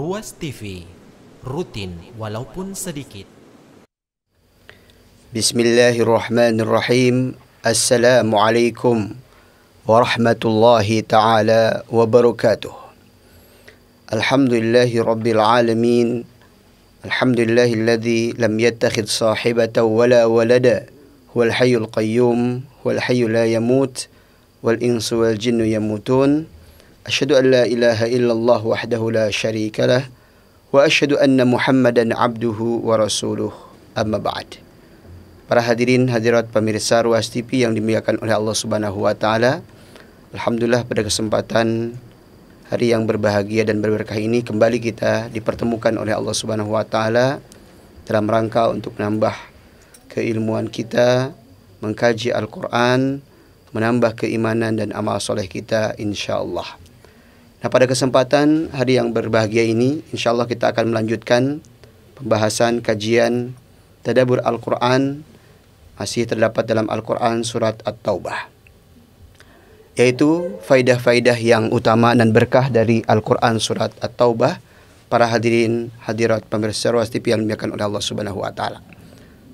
Ruas TV, rutin walaupun sedikit. Bismillahirrahmanirrahim. Assalamualaikum warahmatullahi ta'ala wabarakatuh. Alhamdulillahi rabbil alamin. Alhamdulillahilladzi lam yattakhidh sahibatan wala walada. Huwal hayyul qayyum, huwal hayyu la yamut, wal insu wal jinnu yamutun. Asyhadu an la ilaha illallah wahdahu la syarika lah, wa asyhadu anna Muhammadan abduhu wa rasuluh. Amma ba'd. Para hadirin hadirat pemirsa Ruas TV yang dimuliakan oleh Allah Subhanahu wa taala. Alhamdulillah pada kesempatan hari yang berbahagia dan berberkah ini kembali kita dipertemukan oleh Allah Subhanahu wa taala dalam rangka untuk menambah keilmuan kita, mengkaji Al-Qur'an, menambah keimanan dan amal soleh kita insyaallah. Nah, pada kesempatan hari yang berbahagia ini, insyaallah kita akan melanjutkan pembahasan kajian tadabbur Al-Quran, masih terdapat dalam Al-Quran surat At-Taubah, yaitu faidah-faidah yang utama dan berkah dari Al-Quran surat At-Taubah. Para hadirin hadirat pemirsa Ruas TV yang dimuliakan oleh Allah Subhanahu wa taala.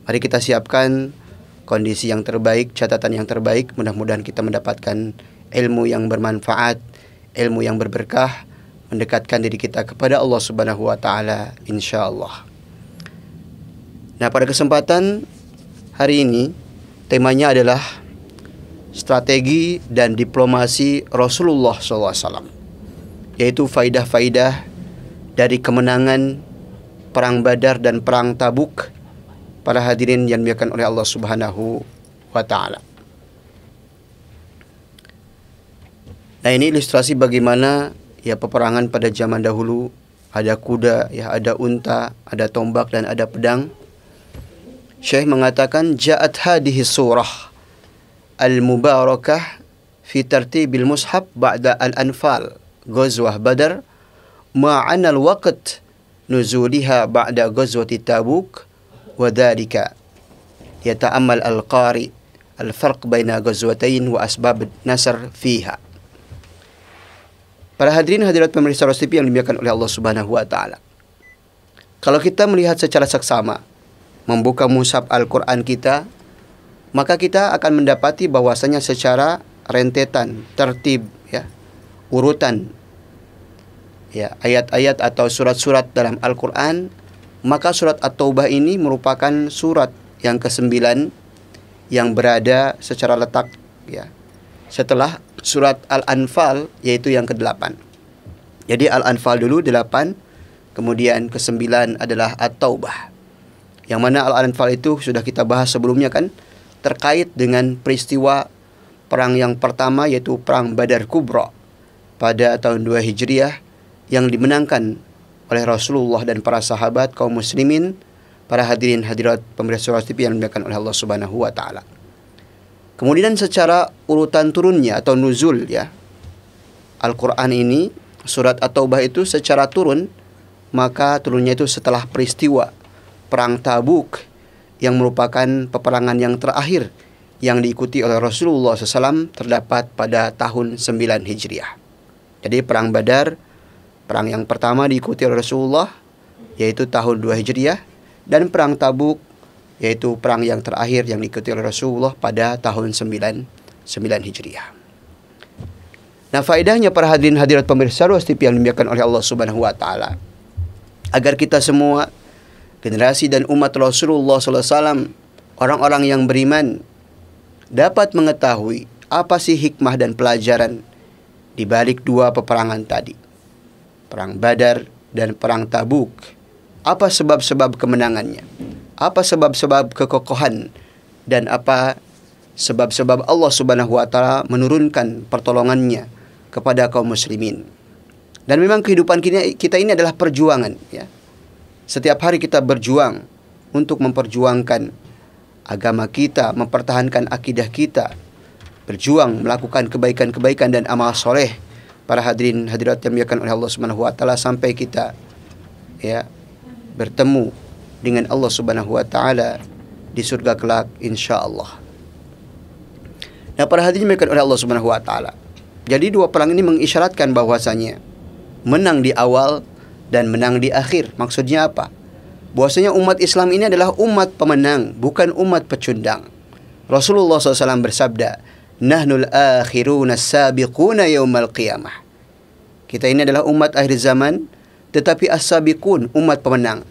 Mari kita siapkan kondisi yang terbaik, catatan yang terbaik. Mudah-mudahan kita mendapatkan ilmu yang bermanfaat, ilmu yang berberkah, mendekatkan diri kita kepada Allah Subhanahu wa taala insyaallah. Nah, pada kesempatan hari ini temanya adalah strategi dan diplomasi Rasulullah SAW, yaitu faidah-faidah dari kemenangan Perang Badar dan Perang Tabuk. Para hadirin yang dimuliakan oleh Allah Subhanahu wa taala. Nah, ini ilustrasi bagaimana ya peperangan pada zaman dahulu. Ada kuda, ya ada unta, ada tombak dan ada pedang. Syekh mengatakan ja'at hadhihi surah al-mubarakah fi tartibil mushaf ba'da al-anfal ghazwah badar ma'ana al-waqt nuzuliha ba'da ghazwati tabuk wa dhalika yata'ammal al-qari al-farq baina ghazwatain wa asbab nasr fiha. Para hadirin hadirat pemirsa Ruas TV yang dimuliakan oleh Allah Subhanahu wa taala. Kalau kita melihat secara seksama, membuka mushaf Al-Qur'an kita, maka kita akan mendapati bahwasanya secara rentetan, tertib, ya, urutan, ya, ayat-ayat atau surat-surat dalam Al-Qur'an, maka surat At-Taubah ini merupakan surat yang ke-9 yang berada secara letak, ya, setelah surat Al-Anfal, yaitu yang ke-8. Jadi Al-Anfal dulu 8, kemudian ke-9 adalah At-Taubah. Yang mana Al-Anfal itu sudah kita bahas sebelumnya kan, terkait dengan peristiwa perang yang pertama, yaitu Perang Badar Kubra pada tahun 2 Hijriah yang dimenangkan oleh Rasulullah dan para sahabat kaum muslimin. Para hadirin hadirat pemirsa Ruas TV yang dimuliakan oleh Allah Subhanahu wa taala. Kemudian secara urutan turunnya atau nuzul, ya, Al-Quran ini, surat At-Taubah itu secara turun, maka turunnya itu setelah peristiwa Perang Tabuk yang merupakan peperangan yang terakhir yang diikuti oleh Rasulullah SAW, terdapat pada tahun 9 Hijriah. Jadi Perang Badar, perang yang pertama diikuti oleh Rasulullah, yaitu tahun 2 Hijriah, dan Perang Tabuk, yaitu perang yang terakhir yang diikuti oleh Rasulullah pada tahun 9 Hijriah. Nah, faedahnya para hadirin hadirat pemirsa Ruas TV yang dimuliakan oleh Allah Subhanahu wa taala, agar kita semua, generasi dan umat Rasulullah SAW, orang-orang yang beriman, dapat mengetahui apa sih hikmah dan pelajaran di balik dua peperangan tadi, Perang Badar dan Perang Tabuk. Apa sebab-sebab kemenangannya? Apa sebab-sebab kekokohan dan apa sebab-sebab Allah Subhanahu wa taala menurunkan pertolongannya kepada kaum muslimin. Dan memang kehidupan kita ini adalah perjuangan, ya. Setiap hari kita berjuang untuk memperjuangkan agama kita, mempertahankan akidah kita, berjuang melakukan kebaikan-kebaikan dan amal soleh. Para hadirin hadirat yang dimuliakan oleh Allah Subhanahu wa taala, sampai kita, ya, bertemu dengan Allah Subhanahu wa taala di surga kelak insyaallah. Nah, para hadirin dimuliakan oleh Allah Subhanahu wa taala. Jadi dua perang ini mengisyaratkan bahwasanya menang di awal dan menang di akhir. Maksudnya apa? Bahwasanya umat Islam ini adalah umat pemenang, bukan umat pecundang. Rasulullah SAW bersabda, "Nahnul akhiruna sabiquna yaumal qiyamah." Kita ini adalah umat akhir zaman, tetapi as-sabiqun, umat pemenang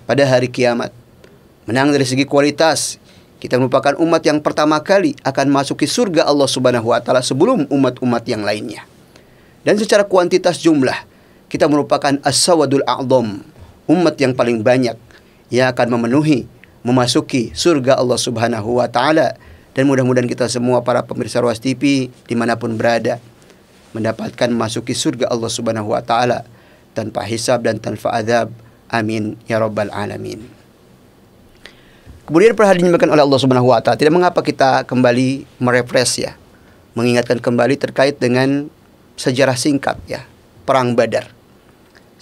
pada hari kiamat. Menang dari segi kualitas. Kita merupakan umat yang pertama kali akan masuki surga Allah Subhanahu wa taala sebelum umat-umat yang lainnya. Dan secara kuantitas jumlah, kita merupakan as-sawadul a'dham, umat yang paling banyak yang akan memasuki surga Allah Subhanahu wa taala. Dan mudah-mudahan kita semua para pemirsa Ruas TV dimanapun berada mendapatkan memasuki surga Allah Subhanahu wa taala tanpa hisab dan tanpa azab. Amin ya rabbal alamin. Kemudian perhatian oleh Allah Subhanahu wa taala, tidak mengapa kita kembali merefresh ya, mengingatkan kembali terkait dengan sejarah singkat ya, perang Badar.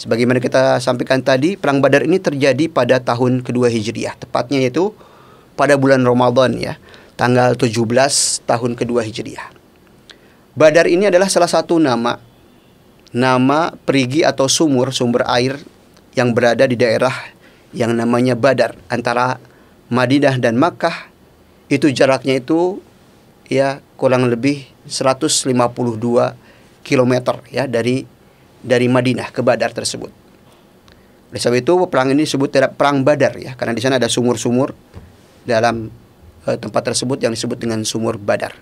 Sebagaimana kita sampaikan tadi, perang Badar ini terjadi pada tahun kedua Hijriah, tepatnya yaitu pada bulan Ramadan ya, tanggal 17 tahun kedua Hijriah. Badar ini adalah salah satu nama perigi atau sumber air yang berada di daerah yang namanya Badar antara Madinah dan Makkah. Itu jaraknya itu ya kurang lebih 152 km ya dari Madinah ke Badar tersebut. Oleh sebab itu perang ini disebut perang Badar ya, karena di sana ada sumur-sumur dalam tempat tersebut yang disebut dengan sumur Badar.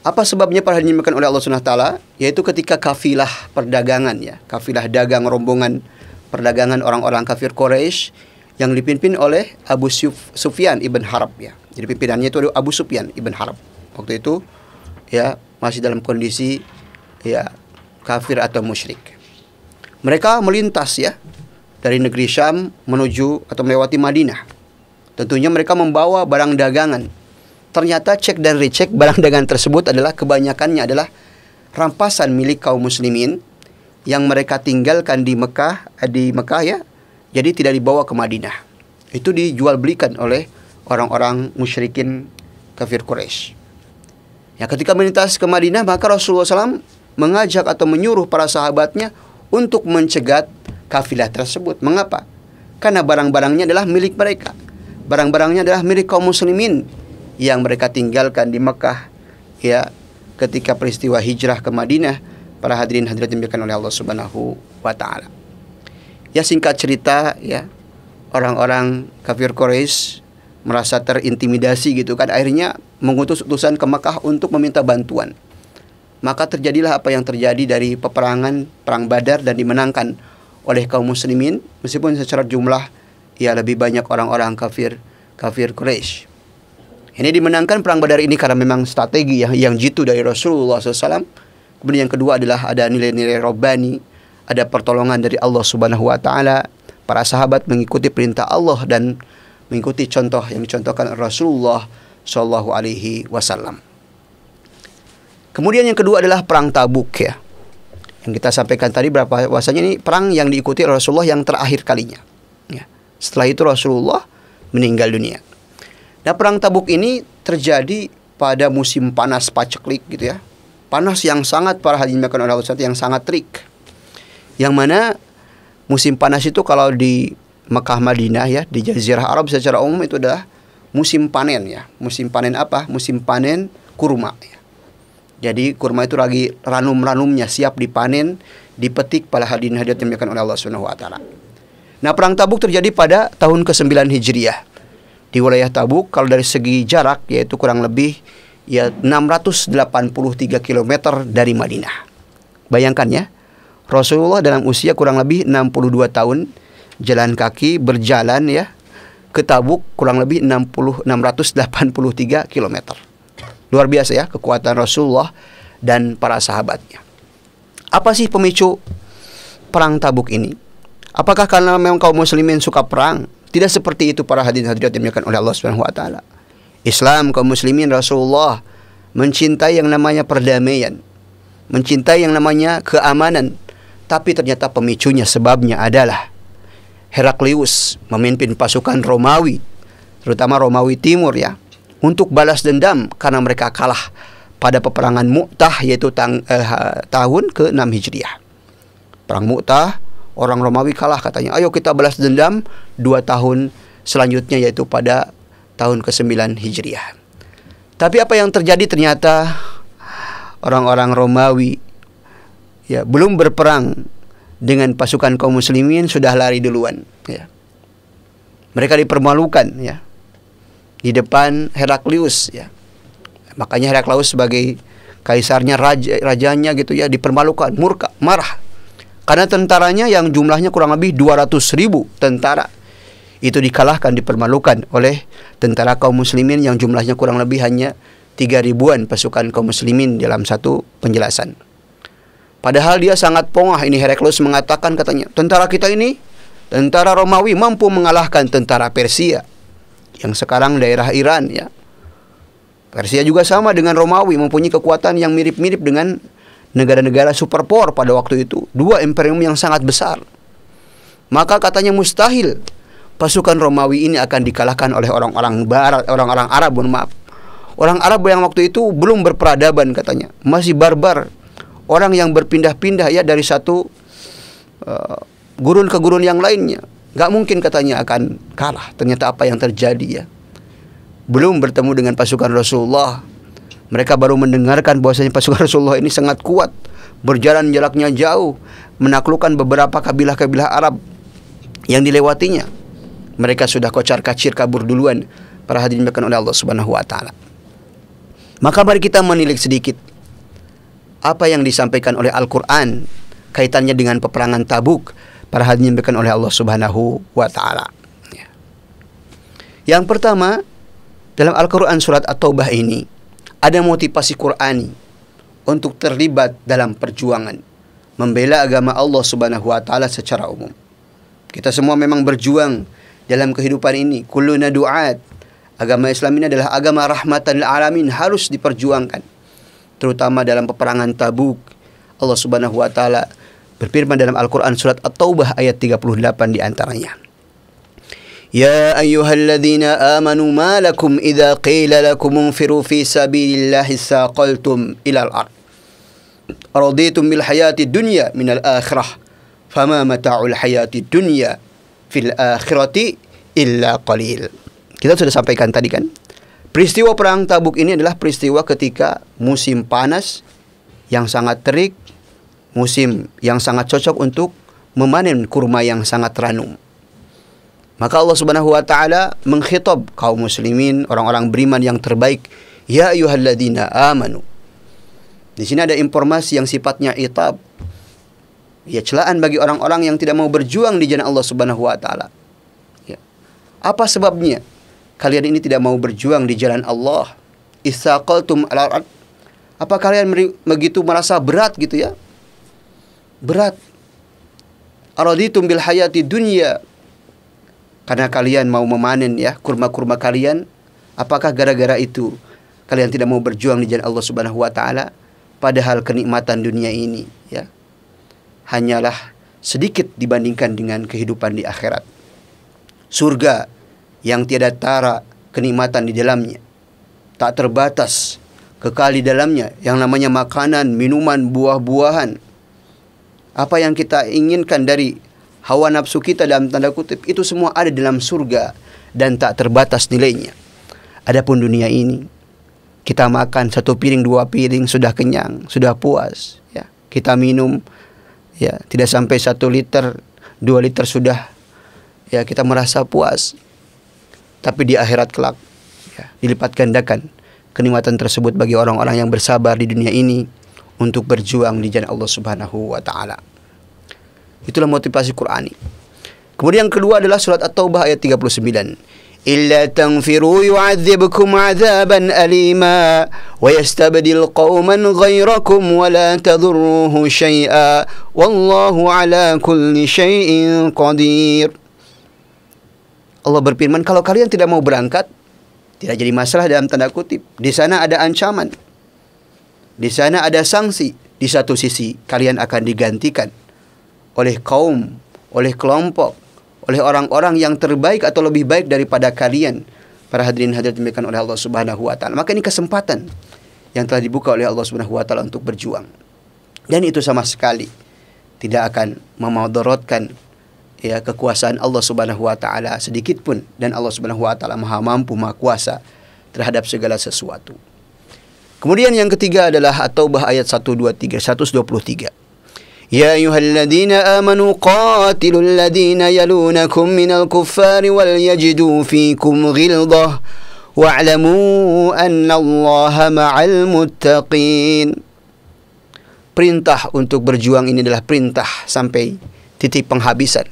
Apa sebabnya para hadirin oleh Allah Subhanahu wa taala? Yaitu ketika kafilah perdagangan ya, kafilah dagang rombongan perdagangan orang-orang kafir Quraisy yang dipimpin oleh Abu Sufyan ibn Harb ya. Jadi pimpinannya itu Abu Sufyan ibn Harb. Waktu itu ya masih dalam kondisi ya kafir atau musyrik. Mereka melintas ya dari negeri Syam menuju atau melewati Madinah. Tentunya mereka membawa barang dagangan. Ternyata cek dan recheck barang dagangan tersebut adalah kebanyakannya adalah rampasan milik kaum muslimin yang mereka tinggalkan di Mekah ya. Jadi tidak dibawa ke Madinah. Itu dijual belikan oleh orang-orang musyrikin kafir Quraisy. Ya, ketika melintas ke Madinah, maka Rasulullah SAW mengajak atau menyuruh para sahabatnya untuk mencegat kafilah tersebut. Mengapa? Karena barang-barangnya adalah milik mereka. Barang-barangnya adalah milik kaum muslimin yang mereka tinggalkan di Mekah ya ketika peristiwa hijrah ke Madinah. Para hadirin hadirat dimuliakan oleh Allah Subhanahu wa taala. Ya singkat cerita ya, orang-orang kafir Quraisy merasa terintimidasi gitu kan, akhirnya mengutus utusan ke Mekah untuk meminta bantuan. Maka terjadilah apa yang terjadi dari peperangan perang Badar dan dimenangkan oleh kaum muslimin meskipun secara jumlah ya lebih banyak orang-orang kafir Quraisy. Ini dimenangkan perang Badar ini karena memang strategi yang jitu dari Rasulullah SAW. Kemudian yang kedua adalah ada nilai-nilai Rabbani, ada pertolongan dari Allah Subhanahu wa taala. Para sahabat mengikuti perintah Allah dan mengikuti contoh yang dicontohkan Rasulullah sallallahu alaihi wasallam. Kemudian yang kedua adalah perang Tabuk ya. Yang kita sampaikan tadi bahwasanya ini perang yang diikuti Rasulullah yang terakhir kalinya. Ya. Setelah itu Rasulullah meninggal dunia. Nah, perang Tabuk ini terjadi pada musim panas paceklik gitu ya. Panas yang sangat para hadirin oleh Allah yang sangat terik. Yang mana musim panas itu kalau di Mekah Madinah ya, di Jazirah Arab secara umum itu adalah musim panen ya. Musim panen apa? Musim panen kurma ya. Jadi kurma itu lagi ranum-ranumnya siap dipanen, dipetik para hadirin hadirat yang dimuliakan oleh Allah Subhanahu wa taala. Nah, perang Tabuk terjadi pada tahun ke-9 Hijriah. Di wilayah Tabuk kalau dari segi jarak yaitu kurang lebih ya 683 km dari Madinah. Bayangkan ya, Rasulullah dalam usia kurang lebih 62 tahun jalan kaki berjalan ya ke Tabuk kurang lebih 683 km. Luar biasa ya kekuatan Rasulullah dan para sahabatnya. Apa sih pemicu perang Tabuk ini? Apakah karena memang kaum muslimin suka perang? Tidak seperti itu para hadirin hadirat yang dimuliakan oleh Allah Subhanahu wa taala. Islam, kaum muslimin, Rasulullah mencintai yang namanya perdamaian, mencintai yang namanya keamanan. Tapi ternyata pemicunya, sebabnya adalah Heraklius memimpin pasukan Romawi, terutama Romawi Timur ya, untuk balas dendam karena mereka kalah pada peperangan Mu'tah yaitu tahun ke-6 Hijriah. Perang Mu'tah Orang Romawi kalah katanya. Ayo kita balas dendam 2 tahun selanjutnya, yaitu pada tahun ke-9 Hijriah. Tapi apa yang terjadi, ternyata orang-orang Romawi ya belum berperang dengan pasukan kaum muslimin sudah lari duluan ya. Mereka dipermalukan ya di depan Heraklius ya. Makanya Heraklius sebagai kaisarnya, rajanya gitu ya, dipermalukan, murka, marah. Karena tentaranya yang jumlahnya kurang lebih 200.000 tentara itu dikalahkan, dipermalukan oleh tentara kaum muslimin yang jumlahnya kurang lebih hanya 3.000-an pasukan kaum muslimin dalam satu penjelasan. Padahal dia sangat pongah. Ini Heraklius mengatakan katanya, tentara kita ini, tentara Romawi mampu mengalahkan tentara Persia yang sekarang daerah Iran ya. Persia juga sama dengan Romawi, mempunyai kekuatan yang mirip-mirip dengan negara-negara superpower pada waktu itu, 2 imperium yang sangat besar. Maka katanya mustahil pasukan Romawi ini akan dikalahkan oleh orang-orang barat, orang-orang Arab, maaf. Orang Arab yang waktu itu belum berperadaban katanya, masih barbar. Orang yang berpindah-pindah ya dari satu gurun ke gurun yang lainnya. Gak mungkin katanya akan kalah. Ternyata apa yang terjadi ya, belum bertemu dengan pasukan Rasulullah, mereka baru mendengarkan bahwasanya pasukan Rasulullah ini sangat kuat, berjalan jaraknya jauh, menaklukkan beberapa kabilah-kabilah Arab yang dilewatinya. Mereka sudah kocar-kacir kabur duluan, para hadirin dimuliakan oleh Allah Subhanahu wa taala. Maka mari kita menilik sedikit apa yang disampaikan oleh Al-Qur'an kaitannya dengan peperangan Tabuk, para hadirin dimuliakan oleh Allah Subhanahu wa taala. Yang pertama, dalam Al-Quran surat At-Taubah ini ada motivasi Qur'ani untuk terlibat dalam perjuangan membela agama Allah Subhanahu wa taala secara umum. Kita semua memang berjuang dalam kehidupan ini. Kulluna du'at. Agama Islam ini adalah agama rahmatan lil alamin, harus diperjuangkan. Terutama dalam peperangan Tabuk. Allah Subhanahu wa taala berfirman dalam Al-Quran surat At-Taubah ayat 38 di antaranya. Ya ayyuhalladzina amanu ma lakum idza qila lakum unfiru fi sabilillahi saqaltum ilal ard. Raditum bil hayati dunya minal akhirah. Fama mata'ul hayati dunya fil akhirati illa qalil. Kita sudah sampaikan tadi kan, peristiwa perang Tabuk ini adalah peristiwa ketika musim panas yang sangat terik, musim yang sangat cocok untuk memanen kurma yang sangat ranum. Maka Allah Subhanahu wa taala mengkhitab kaum muslimin, orang-orang beriman yang terbaik, ya ayyuhalladzina amanu. Di sini ada informasi yang sifatnya itab. Ya, celaan bagi orang-orang yang tidak mau berjuang di jalan Allah Subhanahu wa taala. Ya. Apa sebabnya kalian ini tidak mau berjuang di jalan Allah? Isaqaltum al-ard. Apa kalian begitu merasa berat gitu ya? Berat. Araditum bil hayati dunya. Karena kalian mau memanen ya kurma-kurma kalian. Apakah gara-gara itu kalian tidak mau berjuang di jalan Allah Subhanahu wa taala? Padahal kenikmatan dunia ini ya hanyalah sedikit dibandingkan dengan kehidupan di akhirat. Surga yang tiada tara kenikmatan di dalamnya, tak terbatas kekal di dalamnya, yang namanya makanan, minuman, buah-buahan. Apa yang kita inginkan dari hawa nafsu kita dalam tanda kutip, itu semua ada dalam surga dan tak terbatas nilainya. Adapun dunia ini, kita makan 1 piring, 2 piring sudah kenyang, sudah puas ya. Kita minum ya tidak sampai 1 liter, 2 liter sudah ya kita merasa puas. Tapi di akhirat kelak ya, dilipat gandakan kenikmatan tersebut bagi orang-orang yang bersabar di dunia ini untuk berjuang di jalan Allah Subhanahu wa taala. Itulah motivasi Qur'ani. Kemudian yang kedua adalah surat At-Taubah ayat 39. Illa tanfiru yu'adzibkum 'adzaban alima wa yastabdil qauman ghairakum wa la tadurruhu syai'a wallahu 'ala kulli syai'in qadir. Allah berfirman, kalau kalian tidak mau berangkat, tidak jadi masalah dalam tanda kutip. Di sana ada ancaman. Di sana ada sanksi. Di satu sisi kalian akan digantikan oleh kaum, oleh kelompok, oleh orang-orang yang terbaik atau lebih baik daripada kalian. Para hadirin hadirat dimuliakan oleh Allah Subhanahu wa taala. Maka ini kesempatan yang telah dibuka oleh Allah Subhanahu wa taala untuk berjuang. Dan itu sama sekali tidak akan memudaratkan ya kekuasaan Allah Subhanahu wa taala sedikit pun, dan Allah Subhanahu wa taala Maha mampu, Maha kuasa terhadap segala sesuatu. Kemudian yang ketiga adalah At-Taubah ayat 123. Ya ayyuhalladzina amanu qatilul ladzina yalunakum minal kuffari wal yajidu fikum ghildah wa'lamu annallaha ma'al muttaqin. Perintah untuk berjuang ini adalah perintah sampai titik penghabisan.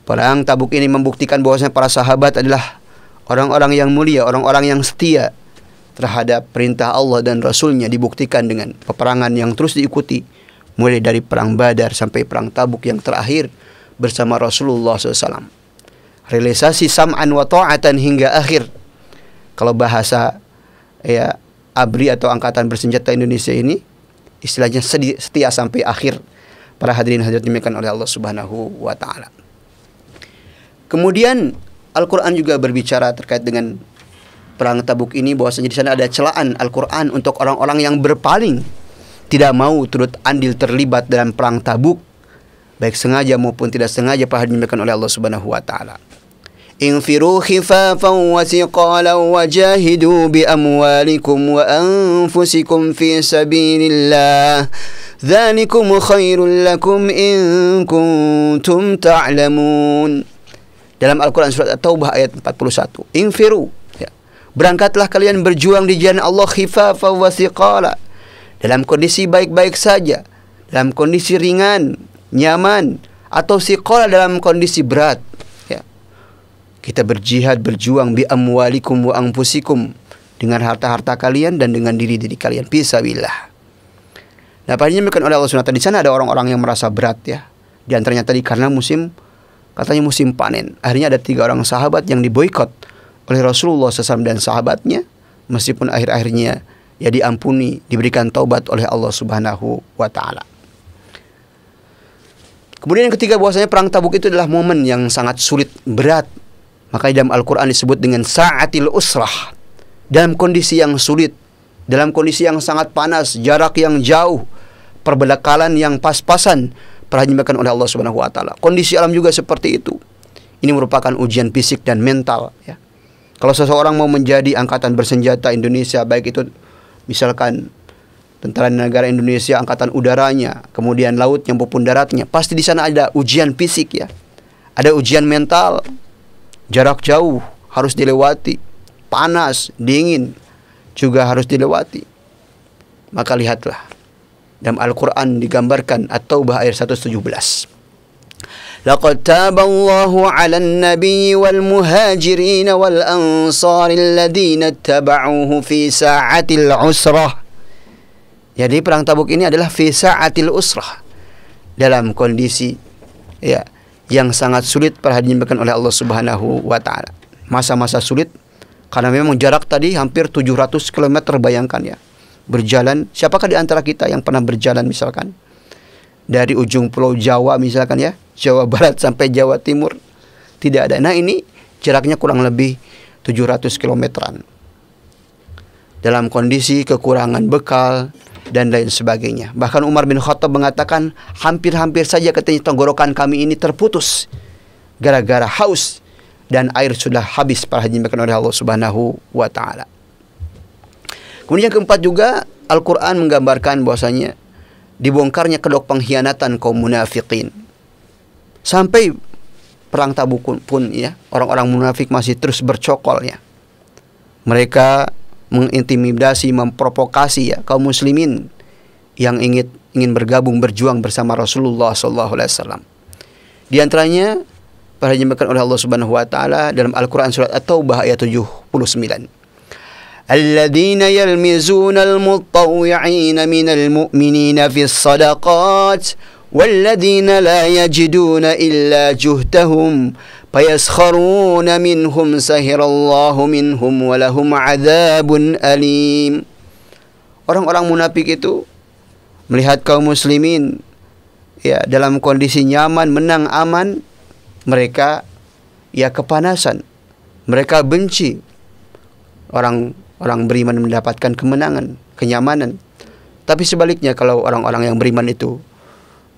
Perang Tabuk ini membuktikan bahwasanya para sahabat adalah orang-orang yang mulia, orang-orang yang setia terhadap perintah Allah dan Rasulnya, dibuktikan dengan peperangan yang terus diikuti, mulai dari perang Badar sampai perang Tabuk yang terakhir bersama Rasulullah SAW. Realisasi sam'an wa ta'atan hingga akhir. Kalau bahasa ya ABRI atau Angkatan Bersenjata Indonesia ini, istilahnya setia sampai akhir. Para hadirin hadirat dimuliakan oleh Allah Subhanahu wa taala. Kemudian Al-Qur'an juga berbicara terkait dengan perang Tabuk ini, bahwasanya di sana ada celaan Al-Qur'an untuk orang-orang yang berpaling, tidak mau turut andil terlibat dalam perang Tabuk, baik sengaja maupun tidak sengaja, para hadirin dimuliakan oleh Allah Subhanahu wa taala. Infiru khifafan wa thiqalan wajahidu bi amwalikum wa anfusikum fi sabilillah. Dzalikum khairul lakum in kuntum ta'lamun. Dalam Al-Quran surat At-Taubah ayat 41. Infiru, ya. Berangkatlah kalian berjuang di jalan Allah khifafa wa thiqala, dalam kondisi baik-baik saja, dalam kondisi ringan, nyaman, atau thiqala dalam kondisi berat, ya. Kita berjihad, berjuang bi amwalikum wa anfusikum, dengan harta-harta kalian dan dengan diri-diri kalian, fisabilillah. Nah, padanya oleh Allah SWT, di sana ada orang-orang yang merasa berat, ya. Di antaranya tadi karena katanya musim panen. Akhirnya ada 3 orang sahabat yang diboikot oleh Rasulullah SAW dan sahabatnya, meskipun akhir-akhirnya ya diampuni, diberikan taubat oleh Allah Subhanahu wa taala. Kemudian yang ketiga, bahwasanya perang Tabuk itu adalah momen yang sangat sulit, berat. Maka dalam Al-Qur'an disebut dengan sa'atil usrah. Dalam kondisi yang sulit, dalam kondisi yang sangat panas, jarak yang jauh, perbekalan yang pas-pasan, perhatikan oleh Allah Subhanahu wa taala. Kondisi alam juga seperti itu. Ini merupakan ujian fisik dan mental, ya. Kalau seseorang mau menjadi angkatan bersenjata Indonesia, baik itu misalkan tentara negara Indonesia, angkatan udaranya, kemudian lautnya maupun daratnya, pasti di sana ada ujian fisik, ya. Ada ujian mental. Jarak jauh harus dilewati. Panas, dingin juga harus dilewati. Maka lihatlah, dalam Al-Quran digambarkan At-Taubah ayat 117. Laqad taballahu 'alan nabiyyi wal muhajirin wal ansar alladhina ittaba'uhu fi sa'atil usrah. Jadi perang Tabuk ini adalah fi sa'atil usrah, dalam kondisi ya yang sangat sulit, perhatikan oleh Allah Subhanahu wa taala. Masa-masa sulit karena memang jarak tadi hampir 700 km, bayangkan, ya. Berjalan, siapakah di antara kita yang pernah berjalan misalkan dari ujung pulau Jawa misalkan, ya, Jawa Barat sampai Jawa Timur? Tidak ada. Nah, ini jaraknya kurang lebih 700 kilometeran. Dalam kondisi kekurangan bekal dan lain sebagainya. Bahkan Umar bin Khattab mengatakan, hampir-hampir saja katanya tenggorokan kami ini terputus gara-gara haus dan air sudah habis, para hadirin oleh Allah Subhanahu wa taala. Kemudian yang keempat juga, Al-Quran menggambarkan bahwasanya dibongkarnya kedok pengkhianatan kaum munafikin. Sampai perang Tabuk pun, ya, orang-orang munafik masih terus bercokol, ya. Mereka mengintimidasi, memprovokasi, ya, kaum muslimin yang ingin bergabung, berjuang bersama Rasulullah SAW. Di antaranya dijelaskan oleh Allah Subhanahu wa taala dalam Al-Quran surat At-Taubah ayat 79. Alladzina yalmizuna al-mutawwi'ina minal mu'minina fis sadaqat walladzina la yajiduna illa juhdahum fayaskharuna minhum sahirallahu minhum walahum adzabun alim. Orang-orang munafik itu melihat kaum muslimin, ya, dalam kondisi nyaman, menang, aman, mereka ya kepanasan, mereka benci. Orang beriman mendapatkan kemenangan, kenyamanan. Tapi sebaliknya, kalau orang-orang yang beriman itu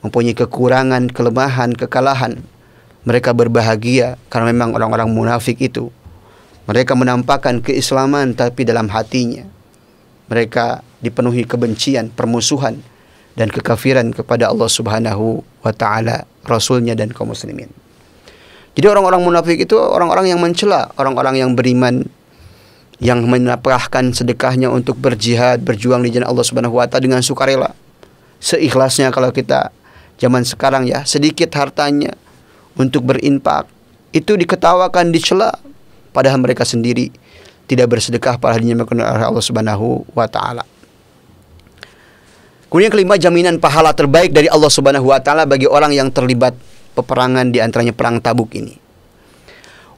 mempunyai kekurangan, kelemahan, kekalahan. Mereka berbahagia karena memang orang-orang munafik itu, mereka menampakkan keislaman tapi dalam hatinya mereka dipenuhi kebencian, permusuhan, dan kekafiran kepada Allah Subhanahu wa ta'ala, Rasulnya, dan kaum muslimin. Jadi orang-orang munafik itu orang-orang yang mencela orang-orang yang beriman, yang menafkahkan sedekahnya untuk berjihad, berjuang di jalan Allah Subhanahu wa ta'ala dengan sukarela, seikhlasnya. Kalau kita zaman sekarang ya, sedikit hartanya untuk berinfak, itu diketawakan, dicela, padahal mereka sendiri tidak bersedekah, padahal dinyatakan oleh Allah Subhanahu wa ta'ala. Kemudian kelima, jaminan pahala terbaik dari Allah Subhanahu wa ta'ala bagi orang yang terlibat peperangan, di antaranya perang Tabuk ini.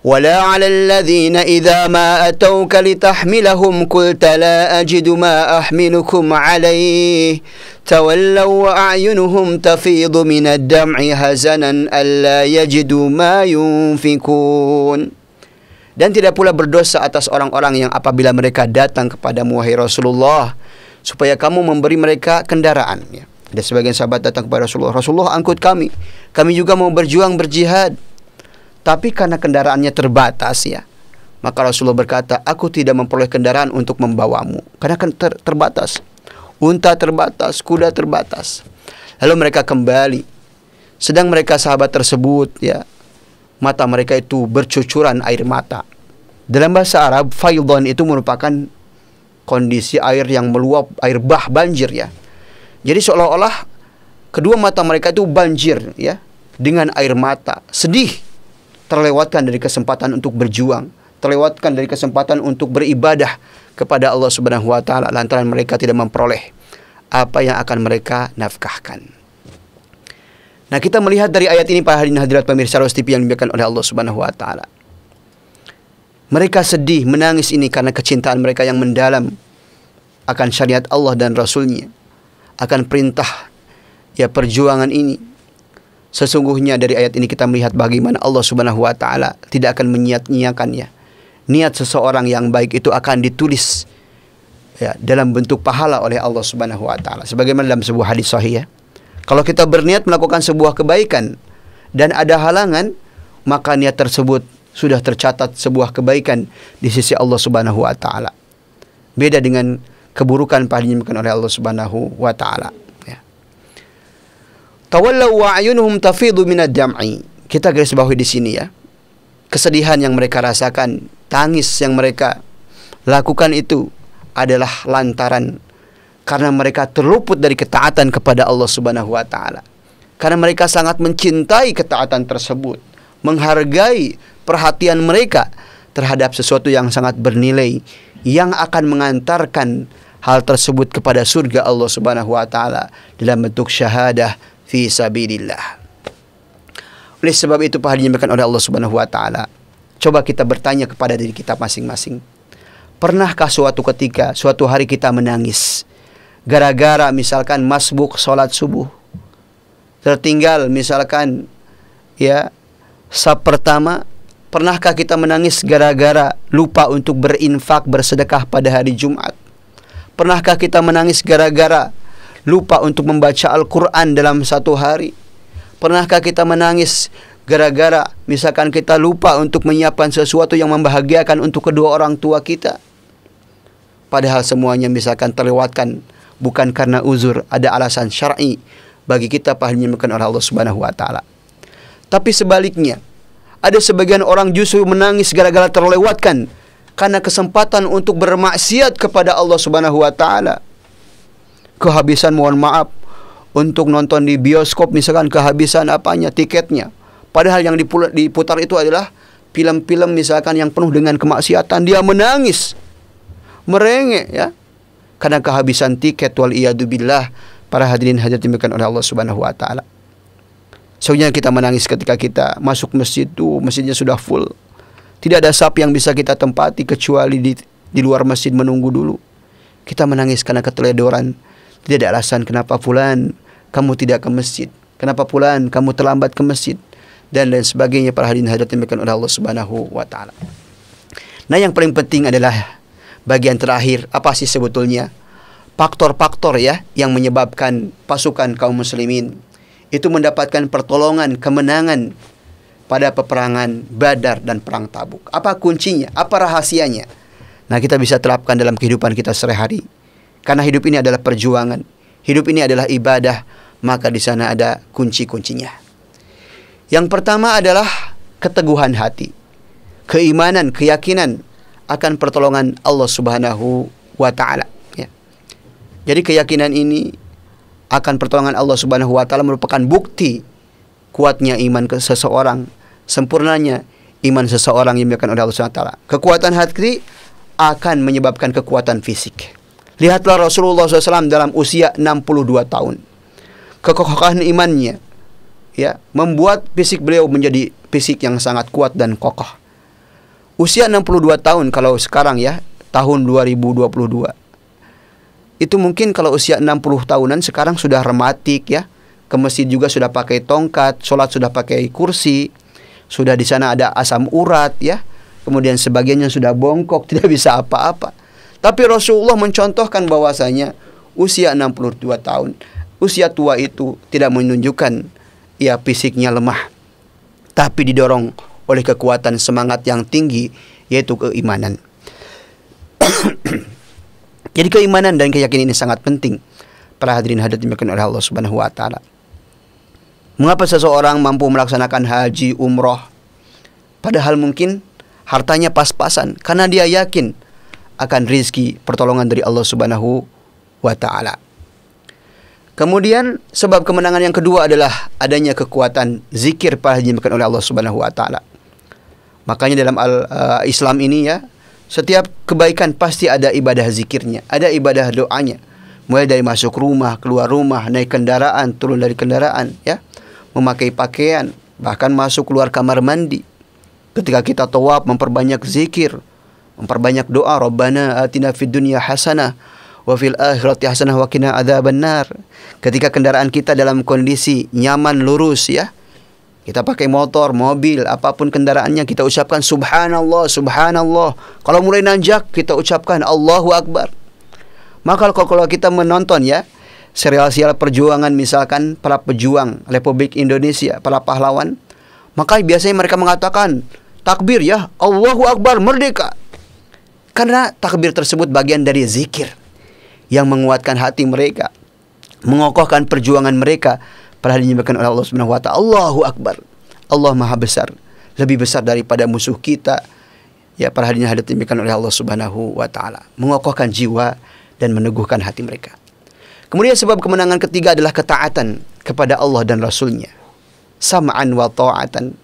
ولا على الذين إذا ما أتوك لتحملهم قلت لا أجد ما أحملكم عليه تولوا وأعينهم تفيض من الدمع حزنا ألا يجدوا ما ينفقون. Dan tidak pula berdosa atas orang-orang yang apabila mereka datang kepadamu, wahai Rasulullah, supaya kamu memberi mereka kendaraan. Ya. Ada sebagian sahabat datang kepada Rasulullah, Rasulullah, angkut kami juga mau berjuang, berjihad. Tapi karena kendaraannya terbatas ya, maka Rasulullah berkata, aku tidak memperoleh kendaraan untuk membawamu. Karena kan terbatas. Unta terbatas, kuda terbatas. Lalu mereka kembali. Sedang mereka sahabat tersebut ya, mata mereka itu bercucuran air mata. Dalam bahasa Arab, faidhan itu merupakan kondisi air yang meluap, air bah, banjir ya. Jadi seolah-olah kedua mata mereka itu banjir ya, dengan air mata. Sedih. Terlewatkan dari kesempatan untuk berjuang, terlewatkan dari kesempatan untuk beribadah kepada Allah Subhanahu wa ta'ala, lantaran mereka tidak memperoleh apa yang akan mereka nafkahkan. Nah, kita melihat dari ayat ini, para hadirin hadirat pemirsa Rosti TV yang dimuliakan oleh Allah Subhanahu wa ta'ala, mereka sedih, menangis ini karena kecintaan mereka yang mendalam akan syariat Allah dan Rasulnya, akan perintah ya perjuangan ini. Sesungguhnya dari ayat ini kita melihat bagaimana Allah Subhanahu wa ta'ala tidak akan menyia-nyiakannya. Niat seseorang yang baik itu akan ditulis ya, dalam bentuk pahala oleh Allah Subhanahu wa ta'ala. Sebagaimana dalam sebuah hadis sahih ya, kalau kita berniat melakukan sebuah kebaikan dan ada halangan, maka niat tersebut sudah tercatat sebuah kebaikan di sisi Allah Subhanahu wa ta'ala. Beda dengan keburukan diinginkan oleh Allah Subhanahu wa ta'ala. Tawallaw wa ayunuhum tafidu minad dam'i. Kita garis bawahi di sini ya. Kesedihan yang mereka rasakan, tangis yang mereka lakukan itu adalah lantaran karena mereka terluput dari ketaatan kepada Allah Subhanahu wa ta'ala. Karena mereka sangat mencintai ketaatan tersebut, menghargai perhatian mereka terhadap sesuatu yang sangat bernilai yang akan mengantarkan hal tersebut kepada surga Allah Subhanahu wa ta'ala dalam bentuk syahadah fi sabilillah. Oleh sebab itu, dinyatakan oleh Allah Subhanahu wa ta'ala, coba kita bertanya kepada diri kita masing-masing. Pernahkah suatu ketika, suatu hari kita menangis gara-gara misalkan masbuk sholat subuh, tertinggal misalkan ya saf pertama? Pernahkah kita menangis gara-gara lupa untuk berinfak, bersedekah pada hari Jumat? Pernahkah kita menangis gara-gara lupa untuk membaca Al-Quran dalam satu hari? Pernahkah kita menangis gara-gara misalkan kita lupa untuk menyiapkan sesuatu yang membahagiakan untuk kedua orang tua kita? Padahal semuanya misalkan terlewatkan bukan karena uzur, ada alasan syar'i bagi kita dinyatakan oleh Allah Subhanahu wa ta'ala. Tapi sebaliknya, ada sebagian orang justru menangis gara-gara terlewatkan karena kesempatan untuk bermaksiat kepada Allah Subhanahu wa ta'ala. Kehabisan, mohon maaf, untuk nonton di bioskop misalkan kehabisan apanya, tiketnya. Padahal yang diputar itu adalah film-film misalkan yang penuh dengan kemaksiatan. Dia menangis, merengek ya, karena kehabisan tiket, wal iyadu billah. Para hadirin hadirat dimuliakan oleh Allah Subhanahu wa ta'ala. Sebenarnya kita menangis ketika kita masuk masjid itu, masjidnya sudah full. Tidak ada saf yang bisa kita tempati kecuali di luar masjid menunggu dulu. Kita menangis karena keteledoran. Tidak ada alasan kenapa fulan kamu tidak ke masjid, kenapa fulan kamu terlambat ke masjid, dan lain sebagainya. Para hadirin hadirat dimuliakan oleh Allah Subhanahu wa ta'ala. Nah, yang paling penting adalah bagian terakhir, apa sih sebetulnya faktor-faktor ya yang menyebabkan pasukan kaum muslimin itu mendapatkan pertolongan, kemenangan pada peperangan Badar dan perang Tabuk. Apa kuncinya? Apa rahasianya? Nah, kita bisa terapkan dalam kehidupan kita sehari-hari. Karena hidup ini adalah perjuangan, hidup ini adalah ibadah, maka di sana ada kunci-kuncinya. Yang pertama adalah keteguhan hati, keimanan, keyakinan akan pertolongan Allah Subhanahu wa Ta'ala. Ya. Jadi keyakinan ini akan pertolongan Allah Subhanahu wa Ta'ala merupakan bukti kuatnya iman seseorang, sempurnanya iman seseorang yang dimuliakan oleh Allah Subhanahu wa Ta'ala. Kekuatan hati akan menyebabkan kekuatan fisik. Lihatlah Rasulullah SAW dalam usia 62 tahun. Kekokohan imannya ya membuat fisik beliau menjadi fisik yang sangat kuat dan kokoh. Usia 62 tahun kalau sekarang ya, tahun 2022. Itu mungkin kalau usia 60 tahunan sekarang sudah rematik ya. Ke masjid juga sudah pakai tongkat, sholat sudah pakai kursi, sudah di sana ada asam urat ya. Kemudian sebagiannya sudah bongkok, tidak bisa apa-apa. Tapi Rasulullah mencontohkan bahwasanya usia 62 tahun, usia tua itu tidak menunjukkan ya fisiknya lemah, tapi didorong oleh kekuatan semangat yang tinggi, yaitu keimanan. Jadi keimanan dan keyakinan ini sangat penting. Para hadirin hadirat dimuliakan oleh Allah Subhanahu wa Ta'ala. Mengapa seseorang mampu melaksanakan haji, umroh, padahal mungkin hartanya pas-pasan? Karena dia yakin akan rizki pertolongan dari Allah Subhanahu wa Ta'ala. Kemudian sebab kemenangan yang kedua adalah adanya kekuatan zikir para hadirin dimuliakan oleh Allah Subhanahu wa Ta'ala. Makanya dalam Islam ini ya, setiap kebaikan pasti ada ibadah zikirnya, ada ibadah doanya. Mulai dari masuk rumah, keluar rumah, naik kendaraan, turun dari kendaraan ya, memakai pakaian, bahkan masuk keluar kamar mandi. Ketika kita tawaf memperbanyak zikir, memperbanyak doa, Rabbana atina fid dunya hasanah wa fil akhirati hasanah wa qina adzabannar. Ketika kendaraan kita dalam kondisi nyaman, lurus ya, kita pakai motor, mobil, apapun kendaraannya, kita ucapkan subhanallah, subhanallah. Kalau mulai nanjak, kita ucapkan Allahu Akbar. Maka kalau kita menonton ya, serial-serial perjuangan misalkan para pejuang Republik Indonesia, para pahlawan, maka biasanya mereka mengatakan takbir ya, Allahu Akbar, merdeka. Karena takbir tersebut bagian dari zikir yang menguatkan hati mereka, mengokohkan perjuangan mereka. Pada hari dinyatakan oleh Allah Subhanahu wa Ta'ala, Allahu Akbar, Allah Maha Besar, lebih besar daripada musuh kita. Ya, para hadirin hadirat dimuliakan oleh Allah Subhanahu wa Ta'ala, mengokohkan jiwa dan meneguhkan hati mereka. Kemudian sebab kemenangan ketiga adalah ketaatan kepada Allah dan Rasulnya. Sam'an wa ta'atan.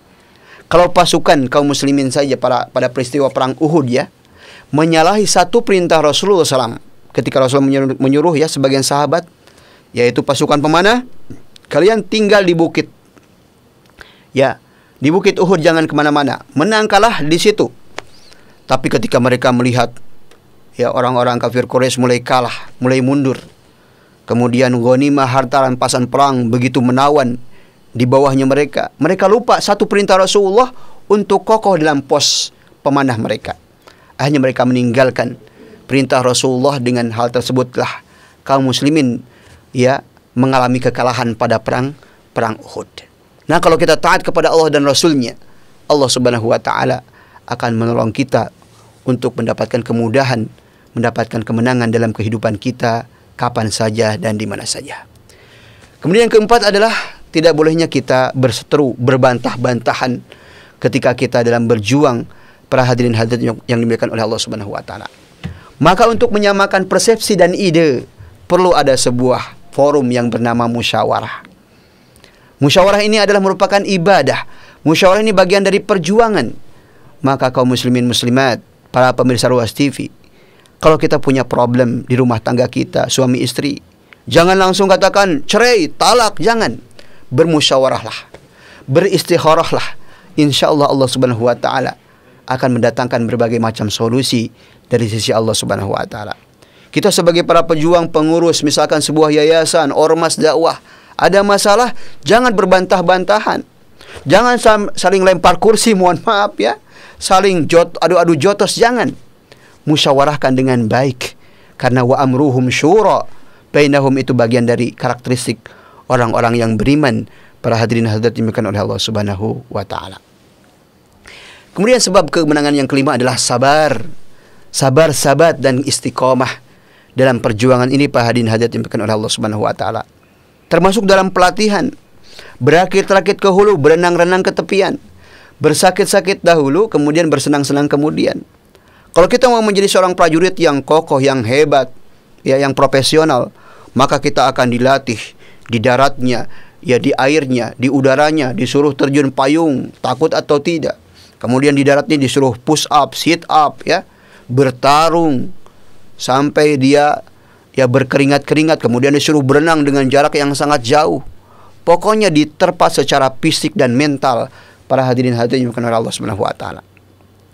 Kalau pasukan kaum muslimin saja pada peristiwa perang Uhud ya, menyalahi satu perintah Rasulullah SAW. Ketika Rasulullah menyuruh ya sebagian sahabat, yaitu pasukan pemanah, kalian tinggal di bukit. Ya, di bukit Uhud jangan kemana-mana. Menang kalah di situ. Tapi ketika mereka melihat ya orang-orang kafir Quraisy mulai kalah, mulai mundur. Kemudian ghanimah, harta rampasan perang begitu menawan di bawahnya mereka. Mereka lupa satu perintah Rasulullah untuk kokoh dalam pos pemanah mereka. Akhirnya mereka meninggalkan perintah Rasulullah. Dengan hal tersebutlah kaum muslimin ya mengalami kekalahan pada perang Uhud. Nah, kalau kita taat kepada Allah dan Rasulnya, Allah Subhanahu wa Ta'ala akan menolong kita untuk mendapatkan kemudahan, mendapatkan kemenangan dalam kehidupan kita kapan saja dan di mana saja. Kemudian yang keempat adalah tidak bolehnya kita berseteru, berbantah-bantahan ketika kita dalam berjuang. Para hadirin hadirat yang dimuliakan oleh Allah Subhanahu wa Ta'ala. Maka untuk menyamakan persepsi dan ide, perlu ada sebuah forum yang bernama musyawarah. Musyawarah ini adalah merupakan ibadah. Musyawarah ini bagian dari perjuangan. Maka kaum muslimin muslimat, para pemirsa Ruas TV, kalau kita punya problem di rumah tangga kita, suami istri, jangan langsung katakan cerai, talak, jangan. Bermusyawarahlah, beristikharahlah. Insyaallah Allah Subhanahu wa Ta'ala akan mendatangkan berbagai macam solusi dari sisi Allah Subhanahu wa Ta'ala. Kita sebagai para pejuang, pengurus misalkan sebuah yayasan, ormas dakwah, ada masalah, jangan berbantah-bantahan. Jangan saling lempar kursi, mohon maaf ya. Saling adu-adu jotos, jangan. Musyawarahkan dengan baik. Karena wa amruhum syura bainahum, itu bagian dari karakteristik orang-orang yang beriman, para hadirin hadirat dimuliakan oleh Allah Subhanahu wa taala. Kemudian sebab kemenangan yang kelima adalah sabar. Sabar, sabat dan istiqomah dalam perjuangan ini, para hadirin hadirat dimuliakan oleh Allah Subhanahu wa taala. Termasuk dalam pelatihan, berakit-rakit ke hulu, berenang-renang ke tepian, bersakit-sakit dahulu, kemudian bersenang-senang kemudian. Kalau kita mau menjadi seorang prajurit yang kokoh, yang hebat, ya, yang profesional, maka kita akan dilatih di daratnya, ya, di airnya, di udaranya, disuruh terjun payung, takut atau tidak. Kemudian di daratnya disuruh push up, sit up, ya, bertarung sampai dia ya berkeringat-keringat, kemudian disuruh berenang dengan jarak yang sangat jauh. Pokoknya diterpa secara fisik dan mental para hadirin hadirin yang dimuliakan oleh Allah Subhanahu wa taala.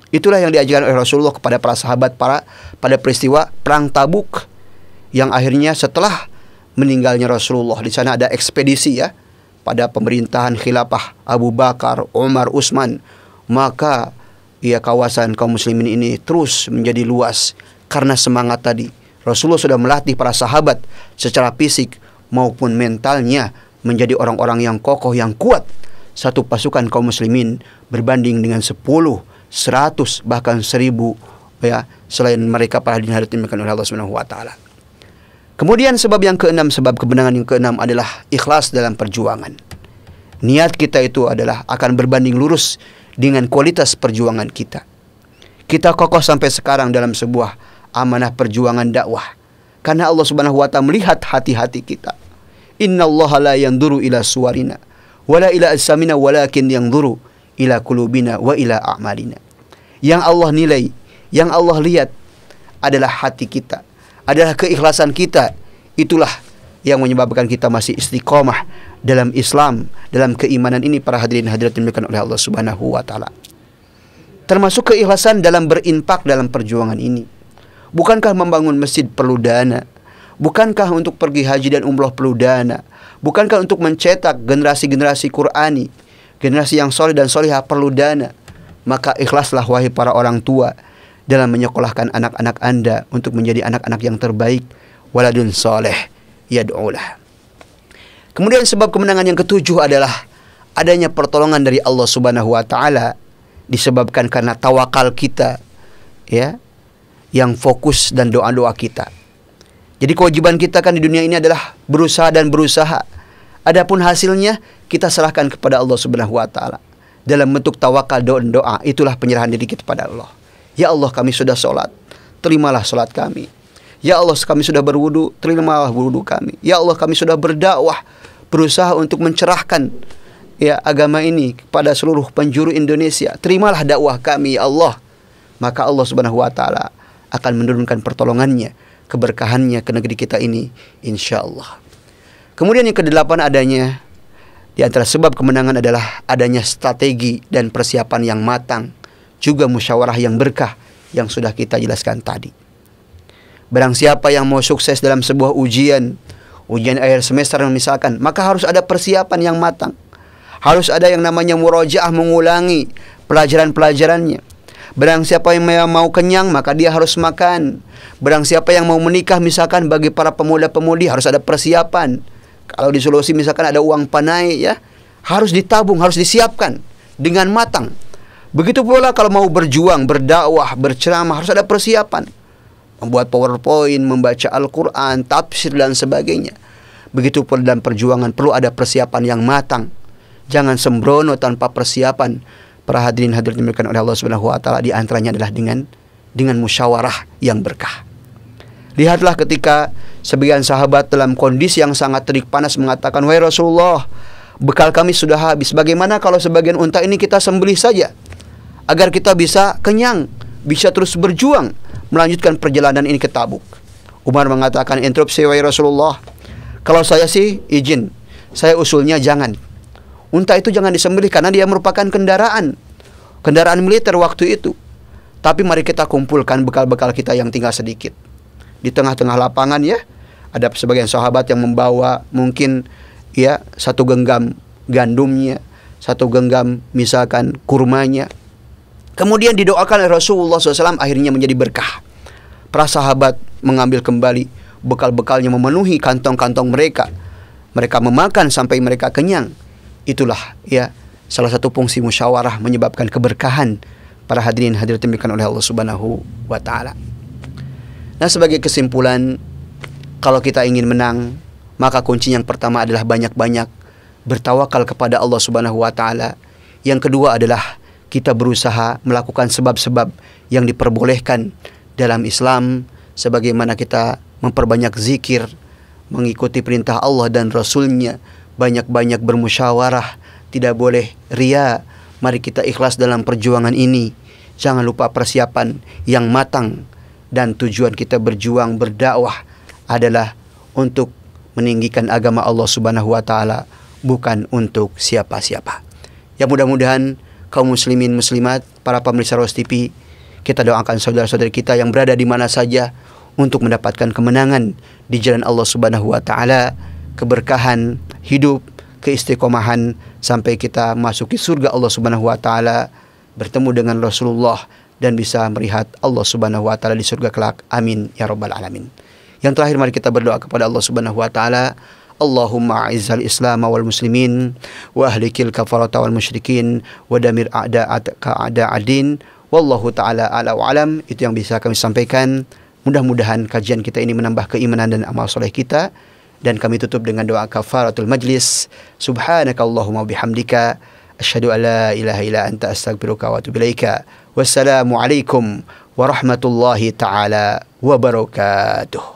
Itulah yang diajarkan oleh Rasulullah kepada para sahabat pada peristiwa perang Tabuk, yang akhirnya setelah meninggalnya Rasulullah, di sana ada ekspedisi, ya, pada pemerintahan khilafah Abu Bakar, Umar, Utsman, maka ya kawasan kaum muslimin ini terus menjadi luas karena semangat tadi. Rasulullah sudah melatih para sahabat secara fisik maupun mentalnya menjadi orang-orang yang kokoh, yang kuat. Satu pasukan kaum muslimin berbanding dengan 10, 100, bahkan 1000, ya, selain mereka para hadirin hadirat dimuliakan oleh Allah Subhanahu wa taala. Kemudian sebab yang keenam, sebab kemenangan yang keenam adalah ikhlas dalam perjuangan. Niat kita itu adalah akan berbanding lurus dengan kualitas perjuangan kita. Kita kokoh sampai sekarang dalam sebuah amanah perjuangan dakwah karena Allah Subhanahu wa taala melihat hati-hati kita. Innallaha la yanzuru ila suwarina wala ila ajsamina walakin yanzuru ila qulubina wa ila a'malina. Yang Allah nilai, yang Allah lihat adalah hati kita, adalah keikhlasan kita. Itulah yang menyebabkan kita masih istiqomah dalam Islam, dalam keimanan ini, para hadirin hadirat dimuliakan oleh Allah Subhanahu wa taala. Termasuk keikhlasan dalam berinfak dalam perjuangan ini. Bukankah membangun masjid perlu dana? Bukankah untuk pergi haji dan umroh perlu dana? Bukankah untuk mencetak generasi-generasi Qur'ani, generasi yang soleh dan solehah perlu dana? Maka ikhlaslah wahai para orang tua dalam menyekolahkan anak-anak Anda untuk menjadi anak-anak yang terbaik. Waladun soleh yad'ulah. Kemudian sebab kemenangan yang ketujuh adalah adanya pertolongan dari Allah Subhanahu wa taala, disebabkan karena tawakal kita, ya, yang fokus dan doa-doa kita. Jadi kewajiban kita kan di dunia ini adalah berusaha dan berusaha. Adapun hasilnya kita serahkan kepada Allah Subhanahu wa taala dalam bentuk tawakal dan doa. Itulah penyerahan diri kita kepada Allah. Ya Allah, kami sudah sholat, terimalah sholat kami. Ya Allah, kami sudah berwudu, terimalah wudu kami. Ya Allah, kami sudah berdakwah, berusaha untuk mencerahkan, ya, agama ini kepada seluruh penjuru Indonesia. Terimalah dakwah kami, ya Allah. Maka Allah Subhanahu wa taala akan menurunkan pertolongannya, keberkahannya ke negeri kita ini, insyaallah. Kemudian yang kedelapan, adanya di antara sebab kemenangan adalah adanya strategi dan persiapan yang matang, juga musyawarah yang berkah yang sudah kita jelaskan tadi. Barang siapa yang mau sukses dalam sebuah ujian akhir semester misalkan, maka harus ada persiapan yang matang. Harus ada yang namanya murojaah, mengulangi pelajaran-pelajarannya. Barang siapa yang mau kenyang, maka dia harus makan. Barang siapa yang mau menikah misalkan, bagi para pemuda-pemudi harus ada persiapan. Kalau di Sulawesi misalkan ada uang panai, ya, harus ditabung, harus disiapkan dengan matang. Begitu pula kalau mau berjuang, berdakwah, berceramah, harus ada persiapan. Membuat PowerPoint, membaca Al-Quran, tafsir dan sebagainya. Begitu pula dalam perjuangan perlu ada persiapan yang matang. Jangan sembrono tanpa persiapan. Para hadirin hadirat dimuliakan oleh Allah Subhanahu wa taala, di antaranya adalah dengan musyawarah yang berkah. Lihatlah ketika sebagian sahabat dalam kondisi yang sangat terik panas mengatakan, "Wahai Rasulullah, bekal kami sudah habis. Bagaimana kalau sebagian unta ini kita sembelih saja agar kita bisa kenyang, bisa terus berjuang melanjutkan perjalanan ini ke Tabuk?" Umar mengatakan, "Interupsi wahai Rasulullah, kalau saya sih izin, saya usulnya jangan. Unta itu jangan disembelih karena dia merupakan kendaraan militer waktu itu. Tapi mari kita kumpulkan bekal-bekal kita yang tinggal sedikit. Di tengah-tengah lapangan, ya, ada sebagian sahabat yang membawa mungkin, ya, 1 genggam gandumnya, 1 genggam misalkan kurmanya. Kemudian didoakan oleh Rasulullah SAW, akhirnya menjadi berkah. Para sahabat mengambil kembali bekal-bekalnya, memenuhi kantong-kantong mereka. mereka memakan sampai mereka kenyang. Itulah ya salah satu fungsi musyawarah menyebabkan keberkahan. Para hadirin hadirat dimuliakan oleh Allah Subhanahu wa taala. Nah, sebagai kesimpulan, kalau kita ingin menang, maka kunci yang pertama adalah banyak-banyak bertawakal kepada Allah Subhanahu wa taala. Yang kedua adalah kita berusaha melakukan sebab-sebab yang diperbolehkan dalam Islam, sebagaimana kita memperbanyak zikir, mengikuti perintah Allah dan Rasul-Nya, banyak-banyak bermusyawarah, tidak boleh ria. Mari kita ikhlas dalam perjuangan ini. Jangan lupa persiapan yang matang. Dan tujuan kita berjuang, berdakwah adalah untuk meninggikan agama Allah Subhanahu wa taala, bukan untuk siapa-siapa. Ya, mudah-mudahan kaum muslimin muslimat, para pemirsa Roas TV, kita doakan saudara-saudari kita yang berada di mana saja untuk mendapatkan kemenangan di jalan Allah Subhanahu wa taala, keberkahan hidup, keistiqomahan sampai kita masuki surga Allah Subhanahu wa taala, bertemu dengan Rasulullah dan bisa melihat Allah Subhanahu wa taala di surga kelak. Amin ya rabbal alamin. Yang terakhir, mari kita berdoa kepada Allah Subhanahu wa taala. Allahumma a'izzal Islam wal muslimin wa ahlikil kafarata wal musyrikin wa damir a'da'aka a'da'ad-din. Wallahu taala ala wa alam. Itu yang bisa kami sampaikan. Mudah-mudahan kajian kita ini menambah keimanan dan amal soleh kita. Dan kami tutup dengan doa kafaratul majlis. Subhanakallahumma bihamdika asyhadu an la ilaha illa anta astaghfiruka wa atubu ilaika. Wassalamu alaikum warahmatullahi taala wabarakatuh.